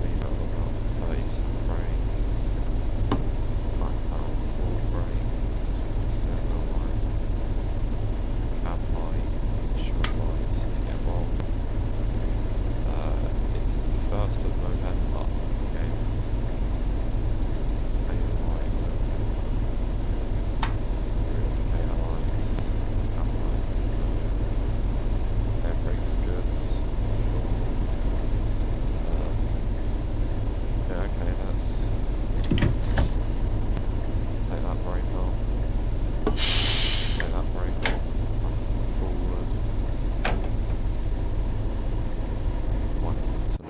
Leave it on about 30% brake. Back down full brake. This one's going a little light. Cab light, windshield light, 16 volt. It's the 1st of November. Okay. Tail light, rear indicator lights, cab light, air brakes good. Yeah, okay, that's... Take that brake off. Take that brake off. Forward. Whack into the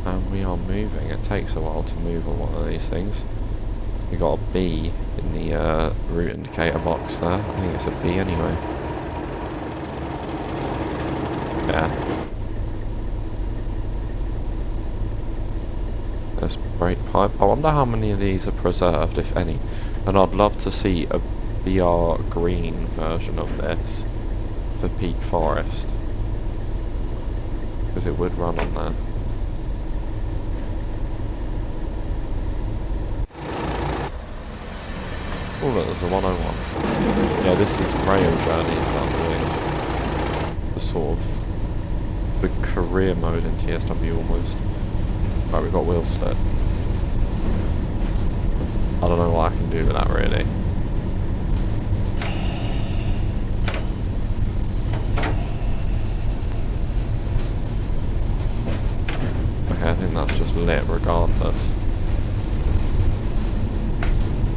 And we are moving. It takes a while to move on one of these things. We got a B in the route indicator box there. I think it's a B anyway. Yeah. There's brake pipe. I wonder how many of these are preserved, if any. And I'd love to see a BR green version of this for Peak Forest. Because it would run on there. Oh look, there's a 101. Yeah, this is rail journeys that I'm doing. The sort of... the career mode in TSW almost. Right, we've got wheel slip. I don't know what I can do with that really. Okay, I think that's just lit regardless.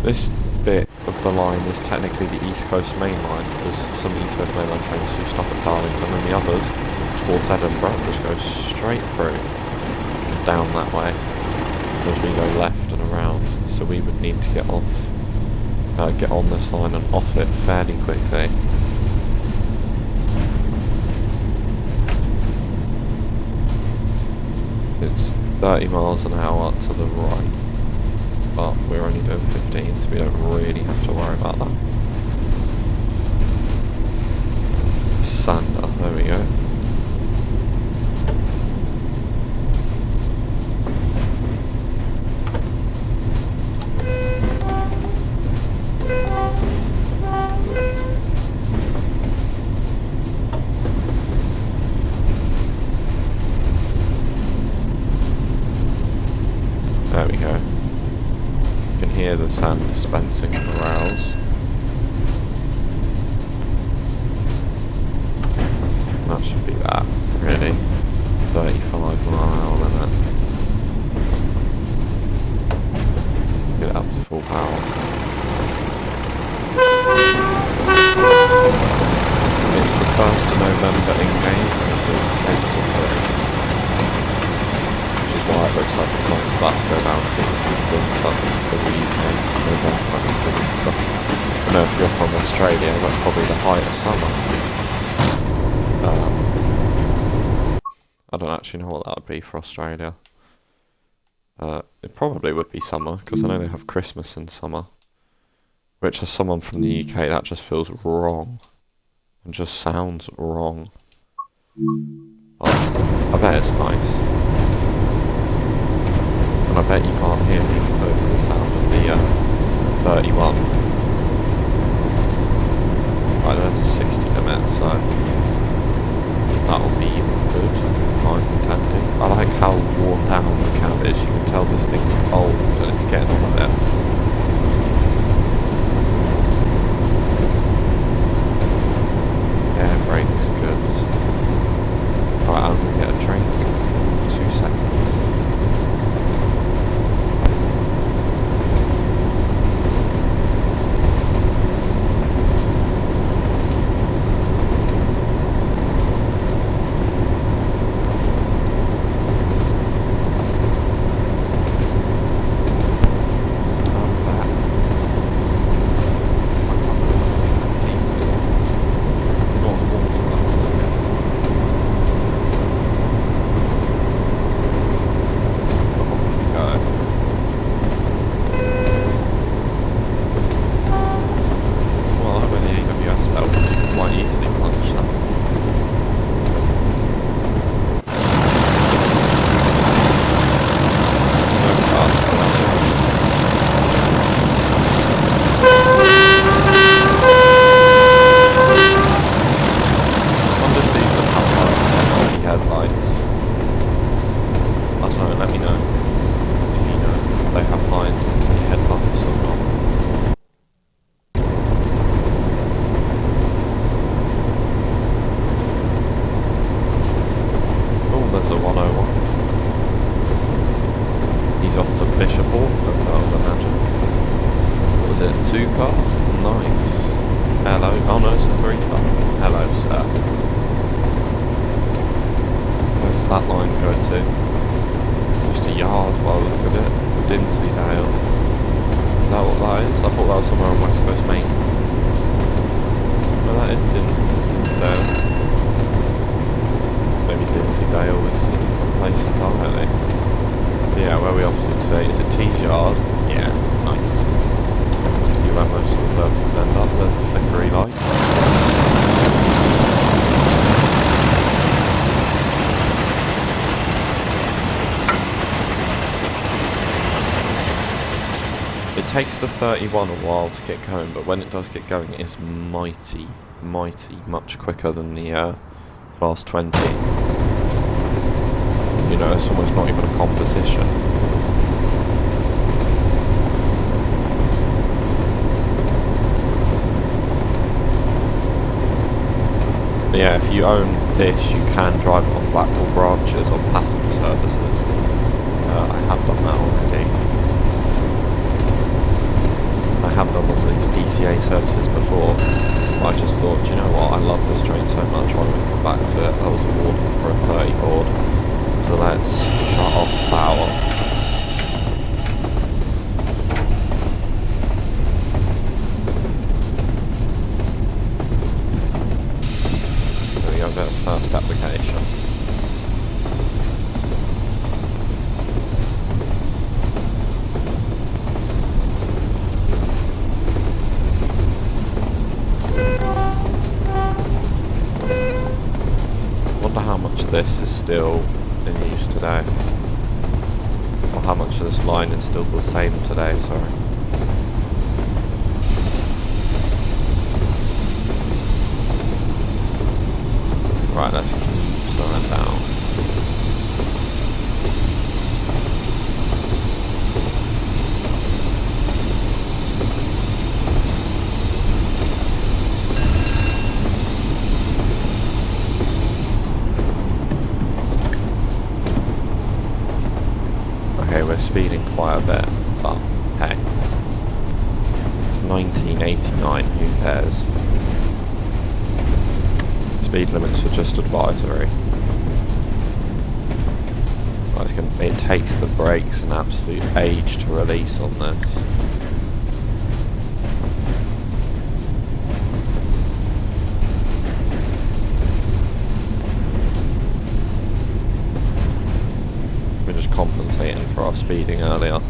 This bit of the line is technically the East Coast main line, because some East Coast main line trains do stop at Darlington, and the others towards Edinburgh just go straight through and down that way, as we go left and around. So we would need to get off, get on this line and off it fairly quickly. It's 30 miles an hour to the right. But we're only doing 15, so we don't really have to worry about that. Sander, there we go. There we go. You can hear the sand dispensing in the rails. That should be that, really. 35 mile an hour limit. Let's get it up to full power. It's the 1st of November in-game, and it is 10 to 3. Which is why it looks like the sun's about to go down. I think it's the winter for the UK. November is the winter. I know if you're from Australia, that's probably the height of summer. I don't actually know what that would be for Australia. It probably would be summer, because I know they have Christmas in summer. Which, as someone from the UK, that just feels wrong. And just sounds wrong. But I bet it's nice. And I bet you can't hear me over the sound of the 31. Right, there's a 60 limit, so that'll be good, fine and dandy. I like how worn down the cab is. You can tell this thing's old and it's getting on a bit. Air brakes good. Right, I'm gonna get a drink for 2 seconds. Oh no, it's a 3-car. Hello, sir. Where does that line go to? Just a yard by the look of it. Dinsleydale. Is that what that is? I thought that was somewhere on West Coast Main. No, that is Dinsdale. Maybe Dinsleydale is a different place entirely. But yeah, where are we off to today? Is it Tees Yard? Yeah, nice. Seems to be where most of the services end up. There's a flickery light. It takes the 31 a while to get going, but when it does get going, it's mighty, much quicker than the Class 20. You know, it's almost not even a competition. But yeah, if you own this, you can drive it on Blackpool branches on passenger services. I have done that already. I have done all these PCA services before, but I just thought, you know what, I love this train so much, why don't we come back to it? I was awarded for a 30 board, so let's shut off power. There we go, the first application. This is still in use today, or how much of this line is still the same today, sorry. Right, let's keep slowing down. Speeding quite a bit, but hey, it's 1989, who cares? Speed limits are just advisory. It takes the brakes an absolute age to release on this. We're just compensating for our speeding earlier.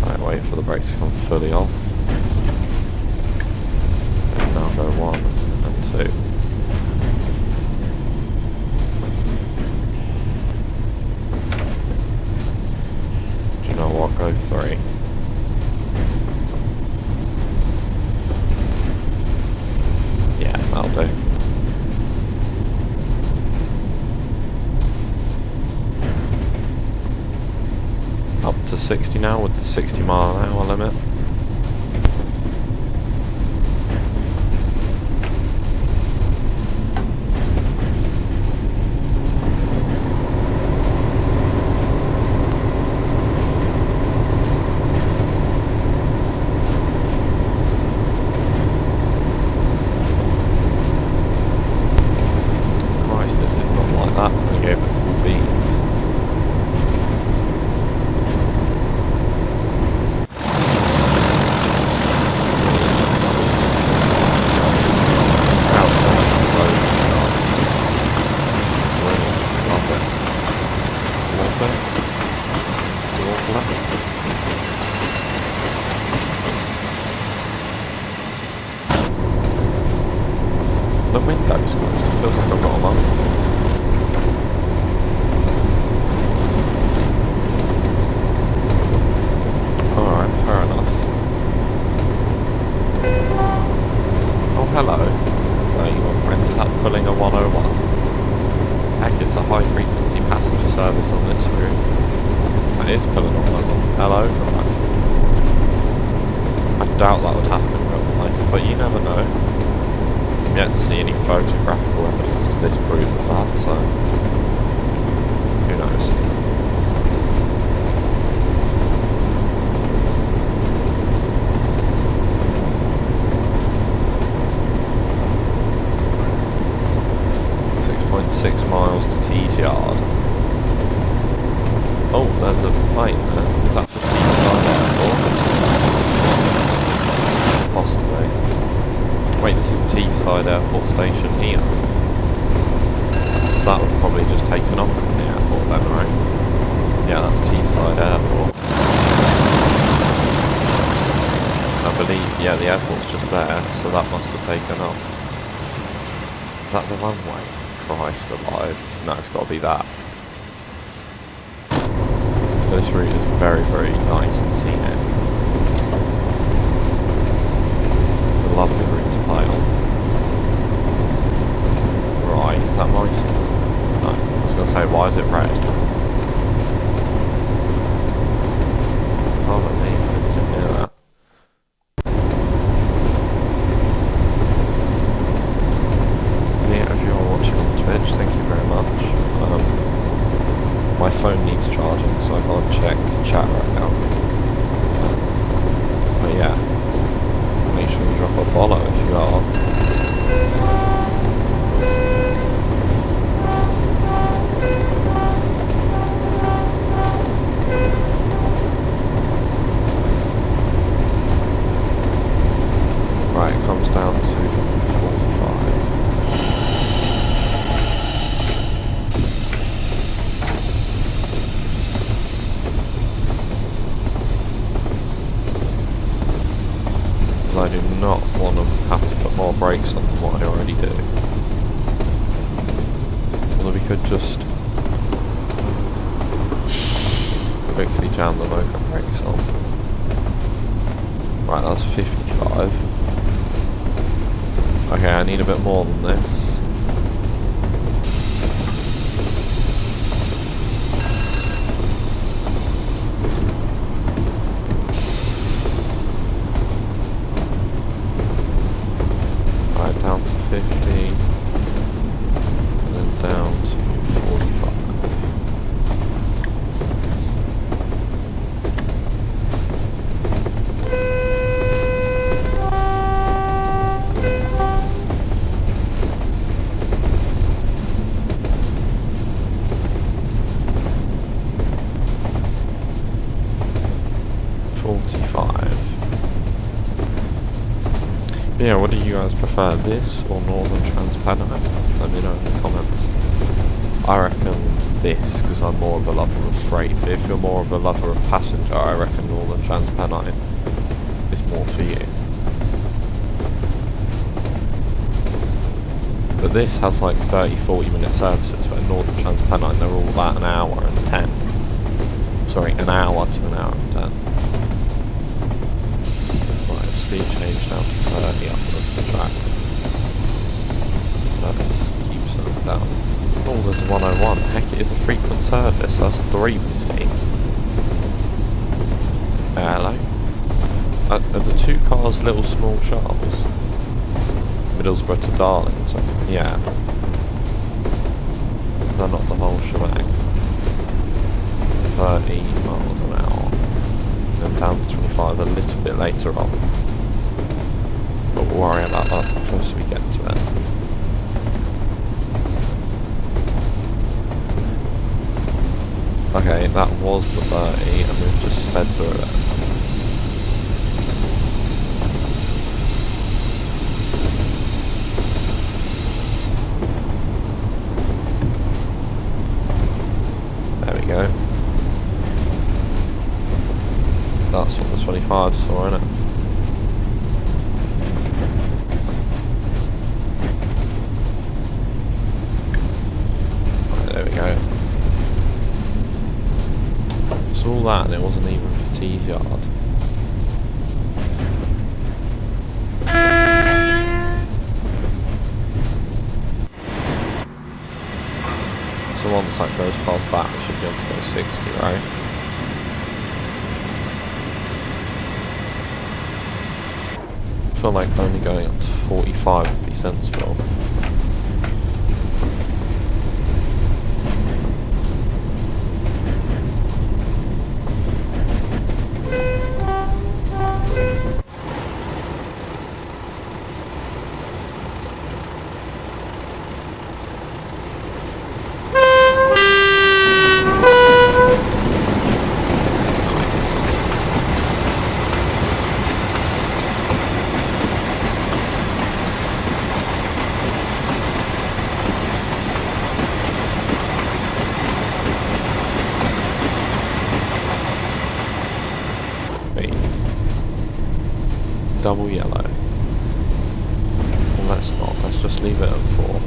Right, wait for the brakes to come fully off. And now go 1 and 2. Do you know what? Go 3. Yeah, that'll do. Up to 60 now with the 60 mile an hour limit. Christ, it did not like that when we gave it full beans. The window's closed, it feels like I've got them on. Alright, fair enough. Oh, hello. There you are, friend. Is that pulling a 101? Heck, it's a high frequency passenger service on this route. That is pulling a 101. Hello, drive. I doubt that would happen in real life, but you never know. Yet to see any photographical evidence to disprove of that, so who knows. 6 miles to Tees Yard. Oh, there's a plane there. Is that for Teesside Airport? Possibly. Wait, this is Teesside Airport Station here. So that would probably just taken off from the airport then, right? Yeah, that's Teesside Airport. I believe, yeah, the airport's just there, so that must have taken off. Is that the runway? Christ alive. No, it's got to be that. This route is very, very nice and scenic. It's a lovely route to play on. Right, is that my signal? No, I was going to say, why is it red? Oh, maybe I didn't hear that. Yeah, if you're watching on Twitch, thank you very much. My phone needs charging, so I can't check chat right now. But yeah, make sure you drop a follow if you are. Right, it comes down to 45. I do not want to have to put more brakes on than what I already do. Although we could just quickly jam the mocha brakes on. Right, that's 55. Okay, I need a bit more than this. Down to 50, and then down to 45. Yeah, what do you guys prefer, this or Northern Transpennine? Let me know in the comments. I reckon this, because I'm more of a lover of freight, but if you're more of a lover of passenger, I reckon Northern Transpennine is more for you. But this has like 30-40 minute services, but in Northern Transpennine they're all about an hour and 10. Sorry, an hour to an hour and 10. Speed change down to 30 up the track. Let's keep some down. Oh, there's a 101. Heck, it is a frequent service. That's 3 we see. Hello. Are the 2 cars little small shuttles? Middlesbrough to Darlington. Yeah. They're not the whole shebang. 30 miles an hour. Then down to 25 a little bit later on. But we'll worry about that once we get to it. Okay, that was the 30 and we've just sped through it. There we go. That's what the 25 saw, isn't it? All that and it wasn't even for Tees Yard. So once that goes past that we should be able to go 60, right? I feel like only going up to 45 would be sensible. double yellow. Well, let's not. Let's just leave it at 4.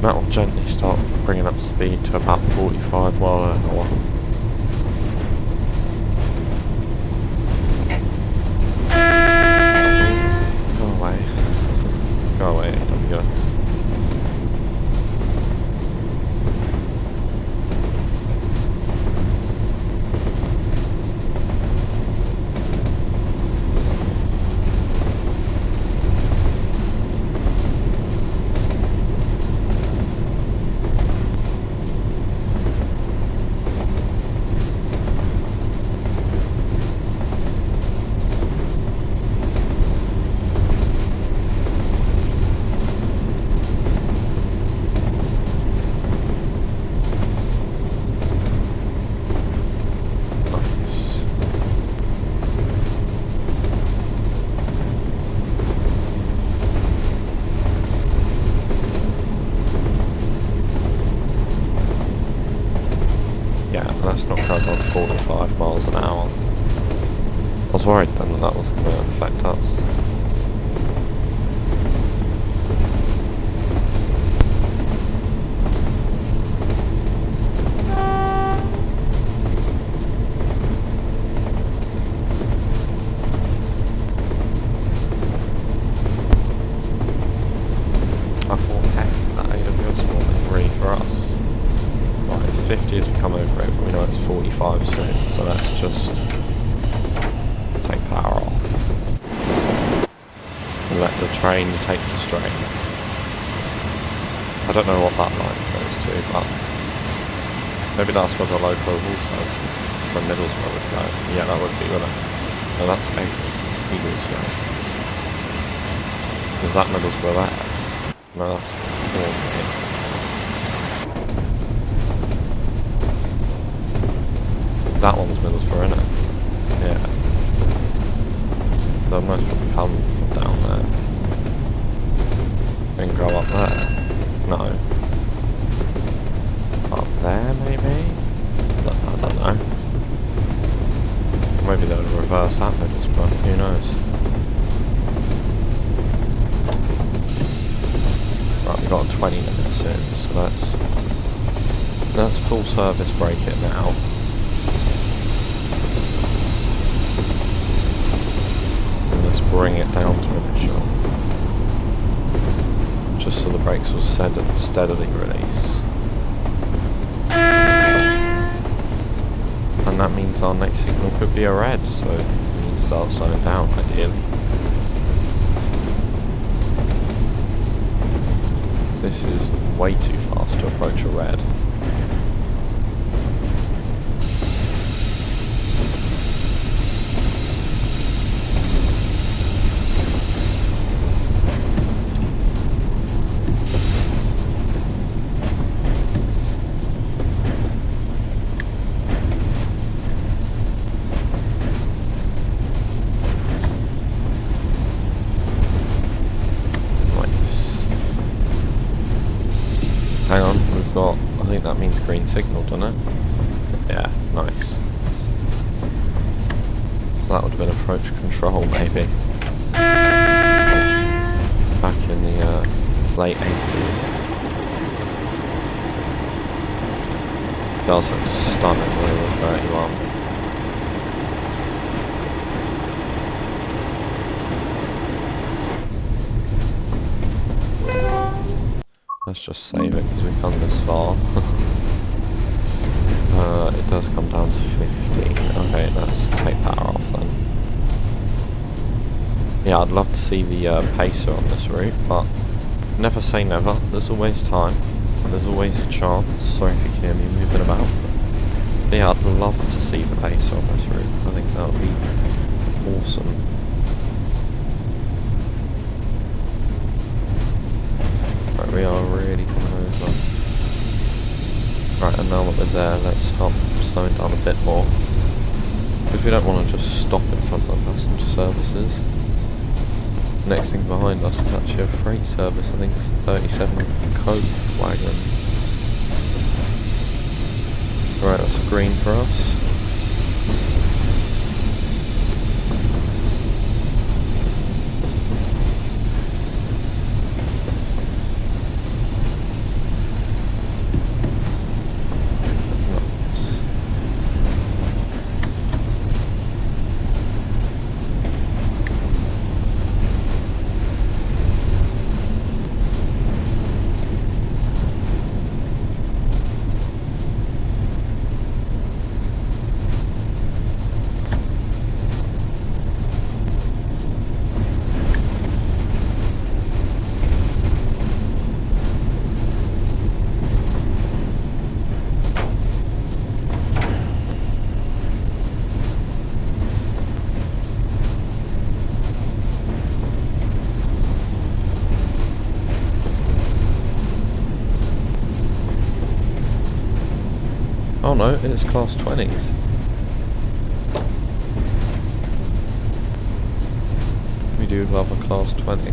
That will gently start bringing up speed to about 45 miles an hour. Go away. Go away, AWS. Let's not go above 45 miles an hour. I was worried then that was going to affect us. I thought, heck, that AWS wasn't really for us. 50 as we come over it, but we know it's 45 soon, so let's just take power off and let the train take the strain. I don't know what that line goes to, but maybe that's where the local haul services from Middlesbrough would go. Yeah, that would be, wouldn't it? No, that's Eastgate. Is that Middlesbrough there? No, that's Eastgate. That one's Middlesbrough, isn't it? Yeah. They'll most probably come from down there. And go up there. No. Up there, maybe? I don't know. Maybe they'll reverse that Middlesbrough, who knows? Right, we've got 20 minutes in, so let's full service break it now. Bring it down to initial, just so the brakes will steadily release, and that means our next signal could be a red, so we need to start slowing down ideally. This is way too fast to approach a red. Hang on, we've got, I think that means green signal, doesn't it? Yeah, nice. So that would have been approach control, maybe. Back in the late 80s. Does look stunning when we were 31. Let's just save it because we've come this far. It does come down to 15. Okay, let's take power off then. Yeah, I'd love to see the pacer on this route, but never say never. There's always time. There's always a chance. Sorry if you can hear me moving about. But yeah, I'd love to see the pacer on this route. I think that would be awesome. Right, we are really coming over. Right, and now that we're there, let's stop slowing down a bit more. Because we don't want to just stop in front of the passenger services. Next thing behind us is actually a freight service. I think it's 37 coach wagons. Right, that's green for us. It's class 20s. We do love a class 20.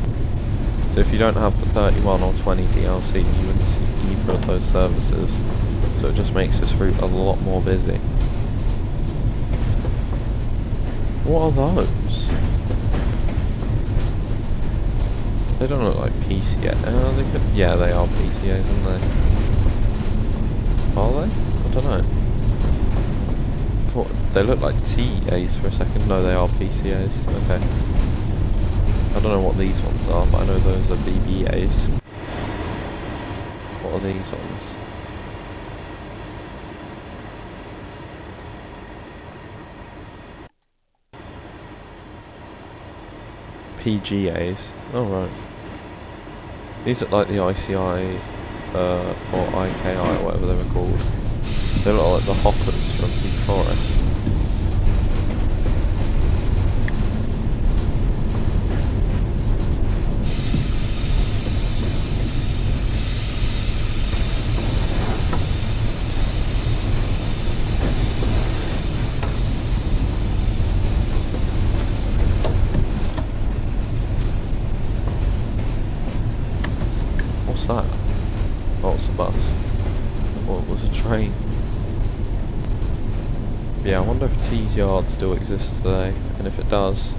So if you don't have the 31 or 20 DLC, you wouldn't see either of those services. So it just makes this route a lot more busy. What are those? They don't look like PCA. Yeah, they are PCAs, aren't they? Are they? I don't know. They look like TAs for a second. No, they are PCAs. Okay. I don't know what these ones are, but I know those are BBAs. What are these ones? PGAs. Oh right. These look like the ICI or IKI or whatever they were called. They look like the hoppers from Peak Forest. What's that? Oh, it's a bus. Oh, it was a train. Yeah, I wonder if T's Yard still exists today, and if it does,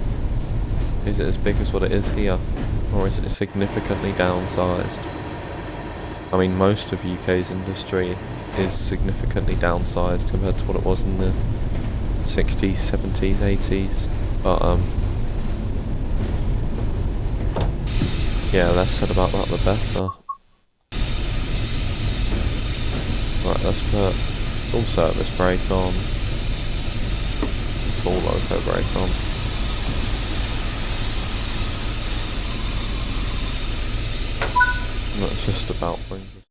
is it as big as what it is here, or is it significantly downsized? I mean, most of UK's industry is significantly downsized compared to what it was in the 60s, 70s, 80s, but yeah, less said about that the better. Right, let's put full service brake on, full loco brake on. And that's just about brings us